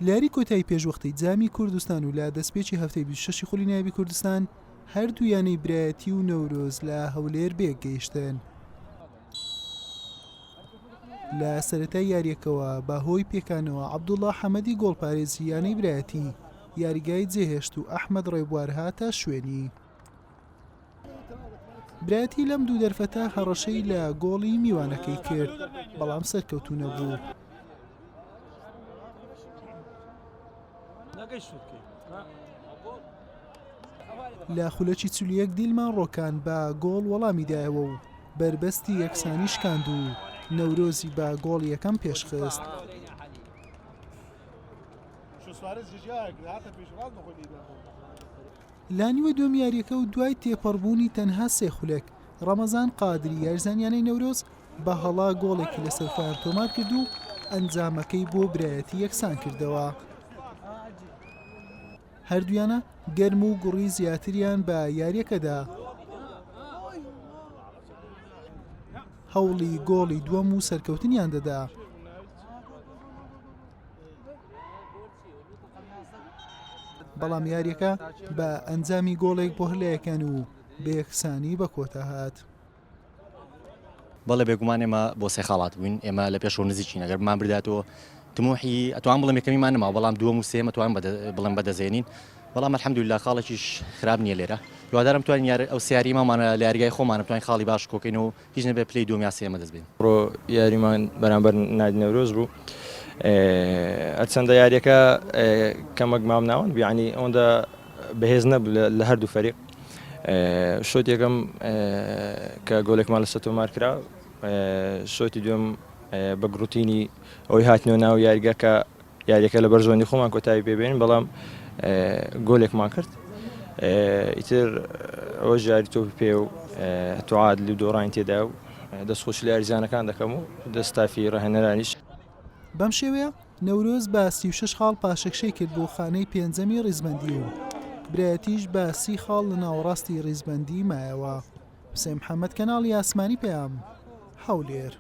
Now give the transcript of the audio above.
لاری کۆتایی پێشوەختەی جامی کوردستان و لە دەستپێکی هەفتەی 26 خولی نایبی کوردستان هەردوویانەی برایەتی و نەورۆز لە هەولێر بێگەیشتن. لە سەرەتای یاریەکەوە بەهۆی پێکانەوە عەبدوڵڵا حەمەدی گۆڵپارێزی یانەی برایەتی یاریگای جێهێشت و ئەحمەد ڕێبوار هاتە شوێنی. برایەتی لەم دوو دەرفەتە هەڕەشەی لە گۆڵی میوانەکەی کرد بەڵام سەرکەوتوو نەبوو. لە خولەکی چولیەک دیلمان ڕۆکان بە گۆڵ وەڵامی دایەوە و بربەستی یەکسانی شکاند و نەورۆزی بە گۆڵ یەکەم پێشخست. لا نیوە دووەم یاریەکە و دوای تێپەڕبوونی تەنها سێ خولێک ڕەمەزان قادری یاریزانیانەی نەورۆز بە هەڵا گۆڵێکی لەسەر فایان تۆمار کرد و ئەنجامەکەی بۆ برایەتی یەکسان کردەوە. هەردوویانە گەرم و گوڕی زیاتریان بە یاریەکەدا. هەوڵی گۆڵی دووەم و سەرکەوتنیان دەدا. بەڵام یاریەکە بە ئەنجامی گۆڵێک بۆ هەلایەکان و بە یەکسانی بە کۆتا هات. بەڵێ بێگومان ئێمە بۆ سێ خاڵات بووین، ئێمە لە پێشەوە نزیکین ئەگەر بمان برداتەوە تموحی ئەتوان بڵێم یەکەمیمان نەما، بەڵام دووەم و سێم ئەتوان بڵێم بەدەزێنین، بەڵام الحەمدوللا خاڵێکیش خراپ نییە لێرە. هیوادارم توانین ئەو سیاری مامانە لە یاریگای خۆمان بتوانین خاڵی باش کۆکەینەوە هیچ نەبێ پلەی دووەم یا سێمە دەست بین. ڕۆ یاریمان بەرامبەر نادی نەورۆز بوو، هەرچەندە یاریەکە کەمەک مام ناوەن بیانی ئەوەندە بەهێز نەبوو لە هەردوو فەریق. شۆت یەکەم کە گۆڵێکمان لەسەر تۆمار کرا، شۆتی دووەم بە گروتینی ئەوەی هاتنەوە ناو یاریگە کە یاریەکە لە بەرزۆنی خۆمان کۆتایی پێبێنین، بەڵام گۆلێکمان کرد. ئیتر ئەوە ژاری تۆپی پێ و توعاد لی دۆڕین تێدا و دەستخۆش لە یاریزانەکان دەکەم و دەستافی ڕاهێنەرانیش. بەم شێوەیە نەورۆز بە 36 خاڵ پاشەکشەی کرد بۆ خانەی پێنجەمی ڕیزبەندی و برایەتیش بە 30 خاڵ لە ناوەڕاستی ڕیزبەندی مایەوە. حوسێن محەممەد کەناڵی ئاسمانی پێیام هەولێر.